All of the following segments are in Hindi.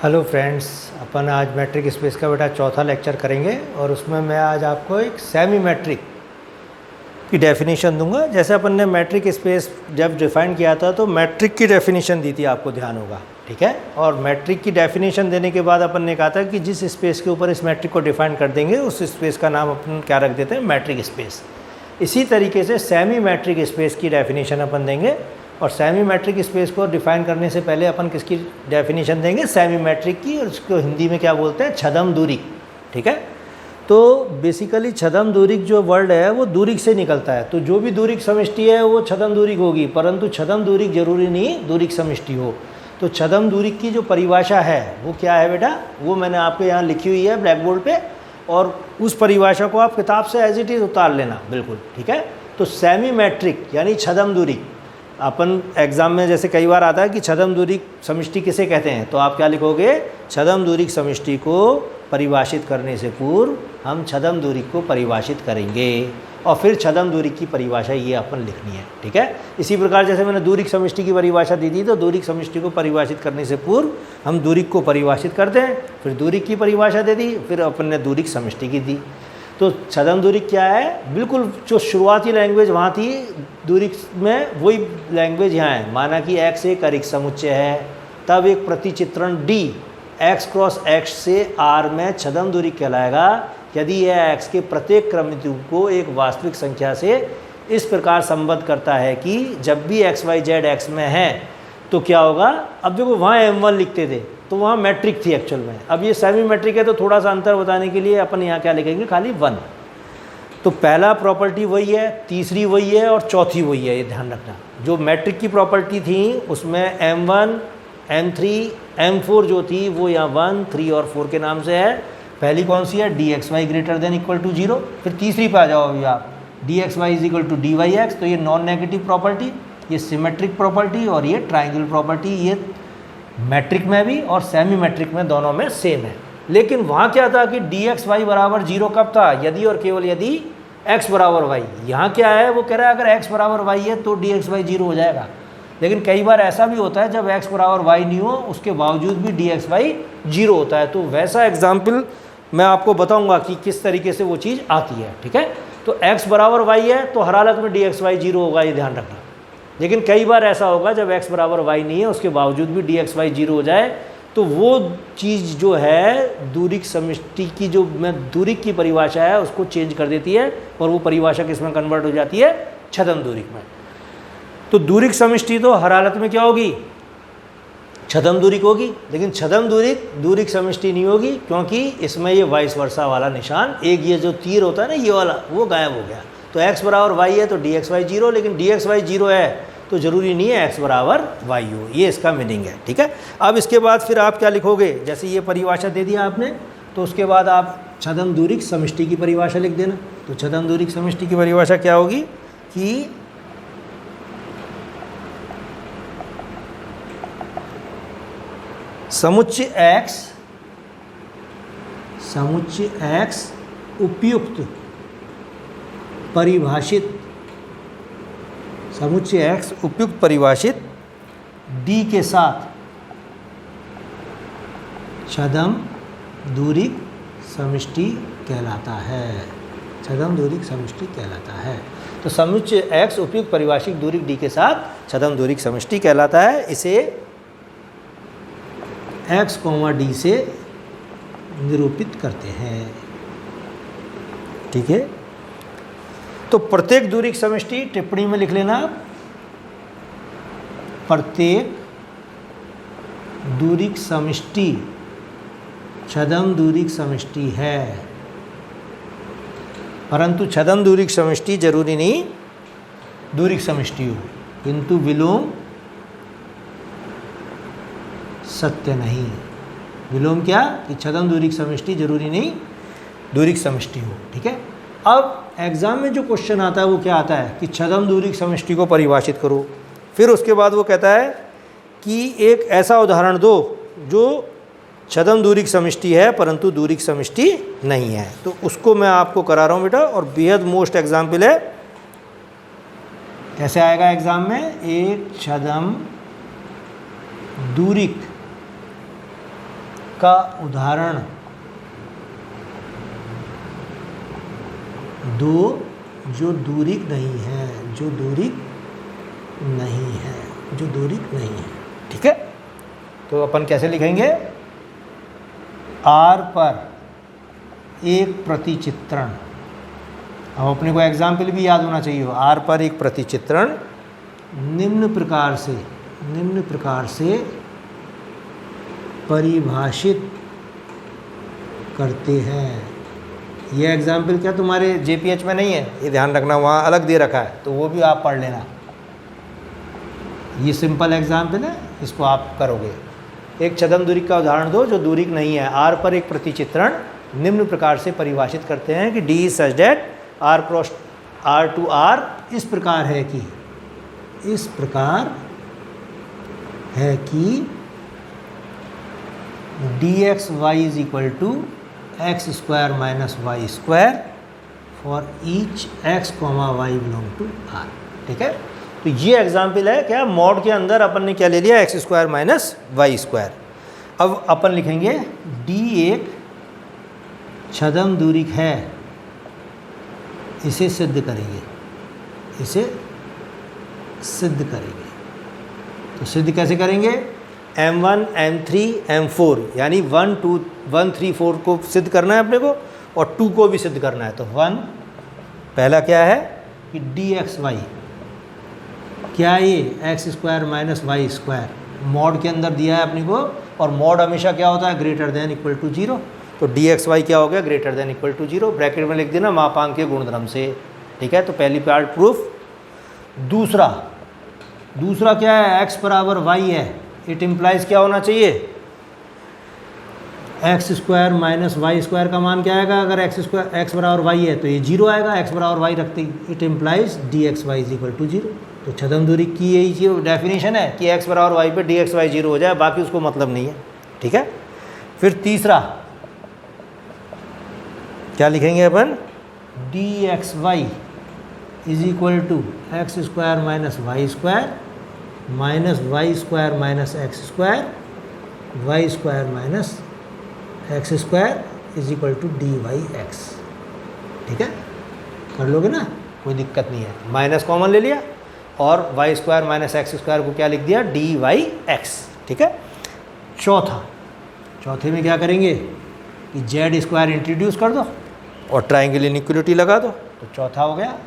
हेलो फ्रेंड्स, अपन आज मैट्रिक स्पेस का बेटा चौथा लेक्चर करेंगे और उसमें मैं आज आपको एक सेमी मैट्रिक की डेफिनेशन दूंगा। जैसे अपन ने मैट्रिक स्पेस जब डिफ़ाइन किया था तो मैट्रिक की डेफिनेशन दी थी, आपको ध्यान होगा, ठीक है। और मैट्रिक की डेफिनेशन देने के बाद अपन ने कहा था कि जिस स्पेस के ऊपर इस मैट्रिक को डिफ़ाइन कर देंगे उस स्पेस का नाम अपन क्या रख देते हैं, मैट्रिक स्पेस। इसी तरीके से सेमी मैट्रिक स्पेस की डेफिनेशन अपन देंगे और सेमी मैट्रिक स्पेस को डिफाइन करने से पहले अपन किसकी डेफिनेशन देंगे, सेमी मैट्रिक की, और उसको हिंदी में क्या बोलते हैं, छद्म दूरिक, ठीक है। तो बेसिकली छद्म दूरिक जो वर्ड है वो दूरिक से निकलता है, तो जो भी दूरिक समष्टि है वो छद्म दूरिक होगी, परंतु छद्म दूरिक जरूरी नहीं दूरिक समष्टि हो। तो छद्म दूरिक की जो परिभाषा है वो क्या है बेटा, वो मैंने आपके यहाँ लिखी हुई है ब्लैक बोर्ड पे, और उस परिभाषा को आप किताब से एज इट इज़ उतार लेना, बिल्कुल ठीक है। तो सेमी मैट्रिक यानी छद्म दूरिक, अपन एग्जाम में जैसे कई बार आता है कि छद्म दूरिक समष्टि किसे कहते हैं, तो आप क्या लिखोगे, छद्म दूरिक समष्टि को परिभाषित करने से पूर्व हम छद्म दूरिक को परिभाषित करेंगे और फिर छद्म दूरिक की परिभाषा ये अपन लिखनी है, ठीक है। इसी प्रकार जैसे मैंने दूरिक समष्टि की परिभाषा दी थी, तो दूरिक समष्टि को परिभाषित करने से पूर्व हम दूरिक को परिभाषित करते हैं, फिर दूरिक की परिभाषा दे दी, फिर अपन ने दूरिक समष्टि की दी। तो छद्म दूरिक क्या है, बिल्कुल जो शुरुआती लैंग्वेज वहाँ थी दूरिक में, वही लैंग्वेज यहाँ है। माना कि x एक अरिक्त समुच्चय है, तब एक प्रतिचित्रण D x क्रॉस x से R में छद्म दूरिक कहलाएगा यदि यह x के प्रत्येक क्रमिक को एक वास्तविक संख्या से इस प्रकार संबद्ध करता है कि जब भी x y z x में है तो क्या होगा। अब देखो वहाँ m1 लिखते थे तो वहाँ मैट्रिक थी एक्चुअल में, अब ये सेमी मैट्रिक है तो थोड़ा सा अंतर बताने के लिए अपन यहाँ क्या लिखेंगे, खाली 1। तो पहला प्रॉपर्टी वही है, तीसरी वही है और चौथी वही है, ये ध्यान रखना। जो मैट्रिक की प्रॉपर्टी थी उसमें m1 m3 m4 जो थी वो यहाँ 1 3 और 4 के नाम से है। पहली कौन सी है, dxy greater than equal to 0। फिर तीसरी पे आ जाओ अभी आप, dxy is equal to dyx, तो ये नॉन नेगेटिव प्रॉपर्टी, ये सिमेट्रिक प्रॉपर्टी और ये ट्राइंगल प्रॉपर्टी, ये मैट्रिक में भी और सेमी मैट्रिक में दोनों में सेम है। लेकिन वहाँ क्या था कि dxy बराबर 0 कब था, यदि और केवल यदि x बराबर y। यहाँ क्या है, वो कह रहा है अगर x बराबर y है तो dxy 0 हो जाएगा। लेकिन कई बार ऐसा भी होता है जब x बराबर y नहीं हो उसके बावजूद भी dxy 0 होता है। तो वैसा एग्जाम्पल मैं आपको बताऊंगा कि किस तरीके से वो चीज़ आती है, ठीक है। तो x बराबर y है तो हर हालत में dxy 0 होगा, ये ध्यान रखना। लेकिन कई बार ऐसा होगा जब x बराबर y नहीं है उसके बावजूद भी dxy 0 हो जाए, तो वो चीज़ जो है दूरिक समष्टि की, जो मैं दूरिक की परिभाषा है उसको चेंज कर देती है और वो परिभाषा किसमें कन्वर्ट हो जाती है, छद्म दूरिक में। तो दूरिक समष्टि तो हर हालत में क्या होगी, छद्म दूरिक होगी। लेकिन छद्म दूरिक दूरिक समष्टि नहीं होगी क्योंकि इसमें ये वाइस वर्सा वाला निशान, एक ये जो तीर होता है ना ये वाला, वो गायब हो गया। तो x बराबर y है तो dxy 0, लेकिन dxy 0 है तो ज़रूरी नहीं है x बराबर y हो, ये इसका मीनिंग है, ठीक है। अब इसके बाद फिर आप क्या लिखोगे, जैसे ये परिभाषा दे दिया आपने तो उसके बाद आप छद्म दूरिक समष्टि की परिभाषा लिख देना। तो छद्म दूरिक समष्टि की परिभाषा क्या होगी कि समुच्चय x उपयुक्त परिभाषित, समुच्चय x उपयुक्त परिभाषित D के साथ छद्म दूरिक समष्टि कहलाता है, छद्म दूरिक समष्टि कहलाता है। तो समुच्चय x उपयुक्त परिभाषित दूरिक D के साथ छद्म दूरिक समष्टि कहलाता है। इसे x, D से निरूपित करते हैं, ठीक है। तो प्रत्येक दूरिक समष्टि, टिप्पणी में लिख लेना, प्रत्येक दूरिक समष्टि छद्म दूरिक समष्टि है, परंतु छद्म दूरिक समष्टि जरूरी नहीं दूरिक समष्टि हो, किंतु विलोम सत्य नहीं। विलोम क्या, कि छद्म दूरिक समष्टि जरूरी नहीं दूरिक समष्टि हो, ठीक है। अब एग्जाम में जो क्वेश्चन आता है वो क्या आता है कि छद्म दूरिक समष्टि को परिभाषित करो। फिर उसके बाद वो कहता है कि एक ऐसा उदाहरण दो जो छद्म दूरिक समष्टि है परंतु दूरिक समष्टि नहीं है। तो उसको मैं आपको करा रहा हूँ बेटा, और बेहद मोस्ट एग्जाम्पल है। कैसे आएगा एग्जाम में, एक छद्म दूरिक का उदाहरण दो जो दूरिक नहीं है, जो दूरिक नहीं है, जो दूरिक नहीं है। ठीक है, तो अपन कैसे लिखेंगे? आर पर एक प्रतिचित्रण। अब अपने को एग्जाम्पल भी याद होना चाहिए। आर पर एक प्रतिचित्रण निम्न प्रकार से परिभाषित करते हैं। ये एग्जाम्पल क्या तुम्हारे JPH में नहीं है, ये ध्यान रखना, वहाँ अलग दे रखा है, तो वो भी आप पढ़ लेना। ये सिंपल एग्जाम्पल है, इसको आप करोगे। एक छद्म दूरिक का उदाहरण दो जो दूरिक नहीं है। आर पर एक प्रतिचित्रण निम्न प्रकार से परिभाषित करते हैं कि D is such that R cross R to R इस प्रकार है कि dxy is equal to x square minus y square for each x, y belong to r। ठीक है, तो ये एग्जाम्पल है क्या, मॉड के अंदर अपन ने क्या ले लिया, x square minus y square. अब अपन लिखेंगे D एक छद्म दूरिक है, इसे सिद्ध करेंगे, तो सिद्ध कैसे करेंगे? M1, M3, M4 यानी 1, 2, 1, 3, 4 को सिद्ध करना है अपने को और 2 को भी सिद्ध करना है। तो 1 पहला क्या है कि dxy क्या है, ये x square minus y square mod के अंदर दिया है अपने को, और मॉड हमेशा क्या होता है, ग्रेटर देन इक्वल टू 0। तो dxy क्या हो गया, greater than equal to 0, bracket में लिख देना मापांक के गुणधर्म से। ठीक है, तो पहली पार्ट प्रूफ। दूसरा क्या है, x बराबर y है, इट इम्प्लाइज क्या होना चाहिए, x square minus y square का मान क्या आएगा, अगर एक्स बराबर वाई है तो ये 0 आएगा, एक्स बराबर वाई रखते ही, it implies dxy is equal to 0। तो छद्म दूरी की यही चीज डेफिनेशन है कि एक्स बराबर वाई पे dxy 0 हो जाए, बाकी उसको मतलब नहीं है। ठीक है, फिर तीसरा क्या लिखेंगे अपन, dxy is equal to x square minus y square minus y square minus x square, y square minus x square is equal to dx। ठीक है, कर लोगे ना, कोई दिक्कत नहीं है। माइनस कॉमन ले लिया और y square minus x square को क्या लिख दिया, dyx। ठीक है, चौथे में क्या करेंगे कि जेड स्क्वायर इंट्रोड्यूस कर दो और ट्राइंगल इनइक्वलिटी लगा दो। तो चौथा हो गया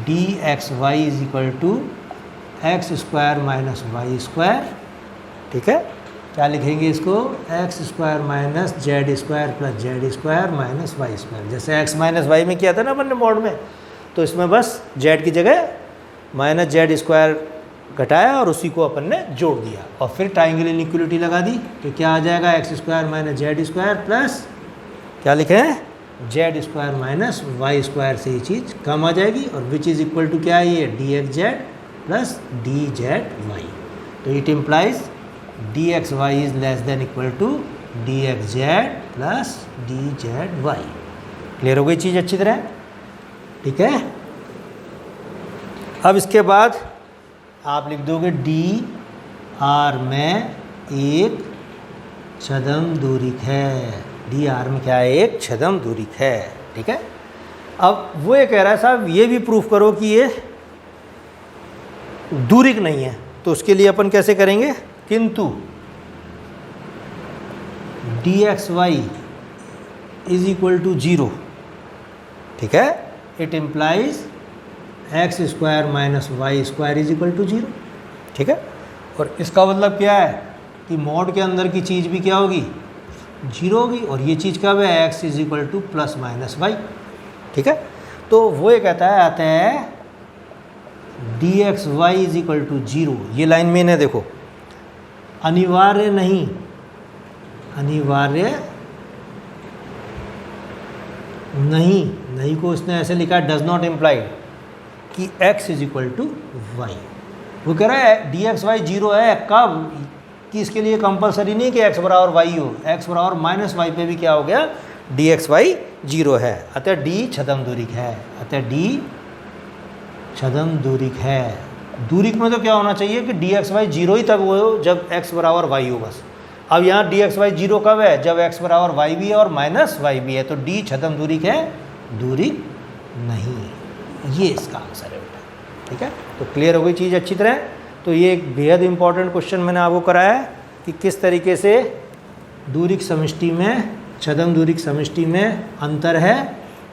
dxy is equal to x square minus y square. ठीक है, क्या लिखेंगे इसको, x square minus z square plus z square minus y square. जैसे एक्स माइनस वाई में किया था ना अपन ने मॉड में, तो इसमें बस जेड की जगह माइनस जेड स्क्वायर घटाया और उसी को अपन ने जोड़ दिया और फिर ट्राइंगल इनइक्वलिटी लगा दी। तो क्या आ जाएगा, x square minus z square plus क्या लिखे हैं, z square minus y square से ये चीज़ कम आ जाएगी और विच इज़ इक्वल टू क्या है, ये dxz प्लस dzy। तो it implies dxy is less than equal to dxz plus dzy। Clear हो गई चीज़ अच्छी तरह? ठीक है, अब इसके बाद आप लिख दोगे dr में एक छद्म दूरिक है, dr में क्या है, एक छद्म दूरिक है। ठीक है, अब वो ये कह रहा है साहब ये भी प्रूफ करो कि ये दूरिक नहीं है। तो उसके लिए अपन कैसे करेंगे, किंतु dxy इज इक्वल टू 0। ठीक है, it implies x square minus y square is equal to 0। ठीक है, और इसका मतलब क्या है कि मॉड के अंदर की चीज़ भी क्या होगी, 0 होगी, और ये चीज़ कब है, x is equal to plus minus y. ठीक है, तो वो ये कहता है, आता है dxy इज इक्वल टू 0। ये लाइन में है, देखो, अनिवार्य नहीं को इसने ऐसे लिखा है, डज नॉट इम्प्लाई कि x is equal to y. वो कह रहा है dxy 0 है कब, कि इसके लिए कंपलसरी नहीं कि x बराबर वाई हो, x बराबर माइनस वाई पे भी क्या हो गया, dxy 0 है। अतः d छद्म दूरिक है, अतः d छद्म दूरिक है। दूरिक में तो क्या होना चाहिए कि dxy 0 ही तक हो जब x बराबर वाई हो बस। अब यहाँ डी एक्स वाई जीरो कब है? जब x बराबर वाई भी है और माइनस वाई भी है, तो d छद्म दूरी है, दूरी नहीं। ये इसका आंसर है बेटा, ठीक है। तो क्लियर हो गई चीज़ अच्छी तरह। तो ये एक बेहद इंपॉर्टेंट क्वेश्चन मैंने आपको कराया है कि किस तरीके से दूरिक समष्टि में, छद्म दूरिक समष्टि में अंतर है।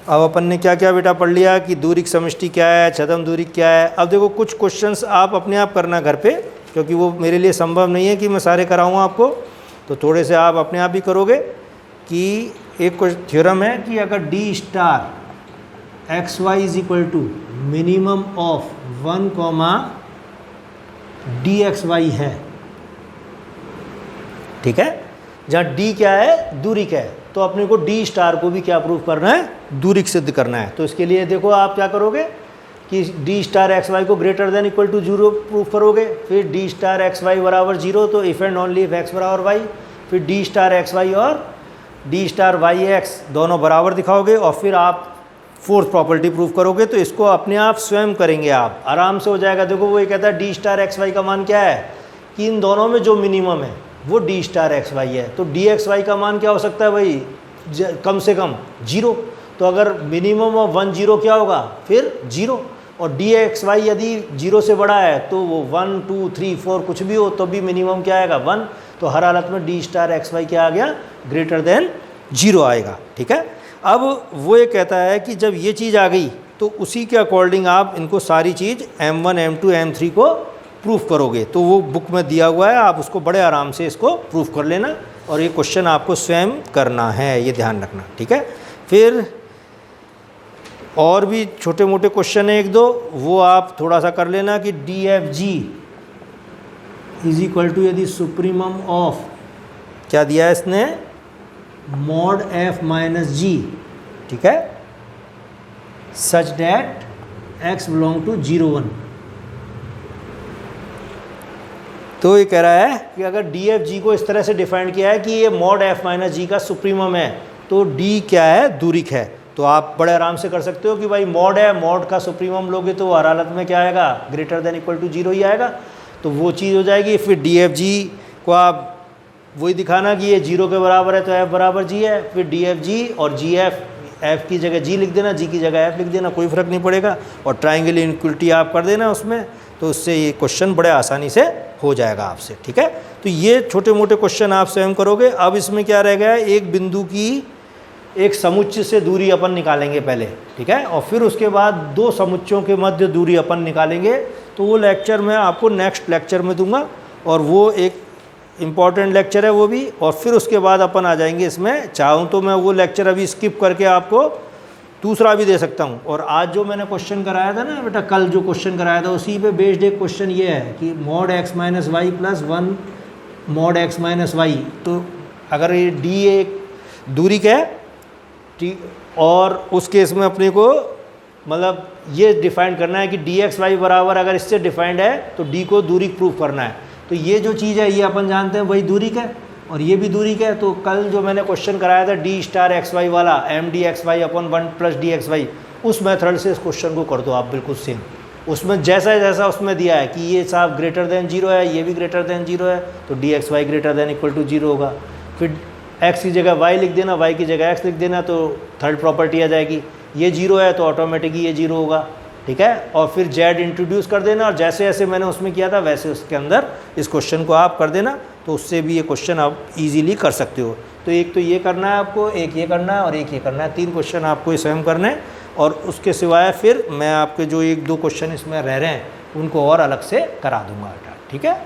अब अपन ने क्या क्या बेटा पढ़ लिया कि दूरिक समष्टि क्या है, छद्म दूरिक क्या है। अब देखो कुछ क्वेश्चंस आप अपने आप करना घर पे, क्योंकि वो मेरे लिए संभव नहीं है कि मैं सारे कराऊँ आपको, तो थोड़े से आप अपने आप ही करोगे। कि एक थ्योरम है कि अगर D star x y is equal to minimum of 1 comma D x y है, ठीक है, जहाँ डी क्या है? दूरिक है, तो अपने को डी स्टार को भी क्या प्रूफ करना है? दूरिक सिद्ध करना है। तो इसके लिए देखो आप क्या करोगे कि डी स्टार एक्स वाई को greater than equal to 0 proof करोगे, फिर डी स्टार एक्स वाई बराबर 0, तो if and only if x बराबर वाई, फिर डी स्टार एक्स वाई और डी स्टार वाई एक्स दोनों बराबर दिखाओगे, और फिर आप फोर्थ प्रॉपर्टी प्रूफ करोगे। तो इसको अपने आप स्वयं करेंगे आप, आराम से हो जाएगा। देखो वो ये कहता है डी स्टार एक्स वाई का मान क्या है कि इन दोनों में जो मिनिमम है वो डी स्टार एक्स वाई है, तो डी एक्स वाई का मान क्या हो सकता है भाई? कम से कम 0। तो अगर मिनिमम ऑफ 1 0 क्या होगा? फिर 0। और डी एक्स वाई यदि 0 से बड़ा है तो वो 1 2 3 4 कुछ भी हो तो भी मिनिमम क्या आएगा? 1। तो हर हालत में डी स्टार एक्स वाई क्या आ गया? ग्रेटर देन 0 आएगा, ठीक है। अब वो ये कहता है कि जब ये चीज़ आ गई तो उसी के अकॉर्डिंग आप इनको सारी चीज़ M1 M2 M3 को प्रूफ करोगे। तो वो बुक में दिया हुआ है, आप उसको बड़े आराम से इसको प्रूफ कर लेना, और ये क्वेश्चन आपको स्वयं करना है, ये ध्यान रखना, ठीक है। फिर और भी छोटे मोटे क्वेश्चन है एक दो, वो आप थोड़ा सा कर लेना कि D F G is equal to, यदि सुप्रीमम ऑफ क्या दिया है इसने? मॉड एफ माइनस जी, ठीक है, such that x belong to 0 1। तो ये कह रहा है कि अगर डी एफ जी को इस तरह से डिफाइन किया है कि ये मॉड एफ माइनस जी का सुप्रीमम है, तो डी क्या है? दूरिक है। तो आप बड़े आराम से कर सकते हो कि भाई मॉड है, मॉड का सुप्रीमम लोगे तो हर हालत में क्या आएगा? ग्रेटर देन इक्वल टू 0 ही आएगा। तो वो चीज़ हो जाएगी। फिर डी एफ जी को आप वही दिखाना कि ये 0 के बराबर है तो एफ बराबर जी है, फिर डी एफ जी और जी एफ, एफ की जगह जी लिख देना, जी की जगह एफ लिख देना, कोई फ़र्क नहीं पड़ेगा, और ट्राइंगल इनइक्वलिटी आप कर देना उसमें, तो उससे ये क्वेश्चन बड़े आसानी से हो जाएगा आपसे, ठीक है। तो ये छोटे मोटे क्वेश्चन आप स्वयं करोगे। अब इसमें क्या रह गया है? एक बिंदु की एक समुच्चय से दूरी अपन निकालेंगे पहले, ठीक है, और फिर उसके बाद 2 समुच्चयों के मध्य दूरी अपन निकालेंगे। तो वो लेक्चर मैं आपको नेक्स्ट लेक्चर में दूंगा, और वो एक इम्पॉर्टेंट लेक्चर है वो भी। और फिर उसके बाद अपन आ जाएंगे इसमें, चाहूँ तो मैं वो लेक्चर अभी स्किप करके आपको दूसरा भी दे सकता हूँ। और आज जो मैंने क्वेश्चन कराया था ना बेटा, कल जो क्वेश्चन कराया था उसी पे बेस्ड एक क्वेश्चन ये है कि mod x minus y plus 1 mod x minus y. तो अगर ये डी एक दूरी का है, और उस केस में अपने को मतलब ये डिफाइन करना है कि डी एक्स वाई बराबर अगर इससे डिफाइंड है तो डी को दूरी प्रूफ करना है। तो ये जो चीज़ है ये अपन जानते हैं वही दूरी का है, और ये भी दूरी का है। तो कल जो मैंने क्वेश्चन कराया था डी स्टार एक्स वाई वाला, एम डी एक्स वाई अपन 1 प्लस डी एक्स वाई, उस मेथड से इस क्वेश्चन को कर दो आप बिल्कुल सेम। उसमें जैसा जैसा उसमें दिया है कि ये साहब ग्रेटर देन 0 है, ये भी ग्रेटर देन 0 है, तो D x y greater than equal to 0 होगा। फिर x की जगह y लिख देना, y की जगह x लिख देना, तो थर्ड प्रॉपर्टी आ जाएगी। ये 0 है तो ऑटोमेटिकली ये 0 होगा, ठीक है। और फिर z इंट्रोड्यूस कर देना, और जैसे जैसे मैंने उसमें किया था वैसे उसके अंदर इस क्वेश्चन को आप कर देना, तो उससे भी ये क्वेश्चन आप इजीली कर सकते हो। तो एक तो ये करना है आपको, एक ये करना है और एक ये करना है, 3 क्वेश्चन आपको ये स्वयं करना है। और उसके सिवाय फिर मैं आपके जो 1-2 क्वेश्चन इसमें रह रहे हैं उनको और अलग से करा दूंगा, ठीक है।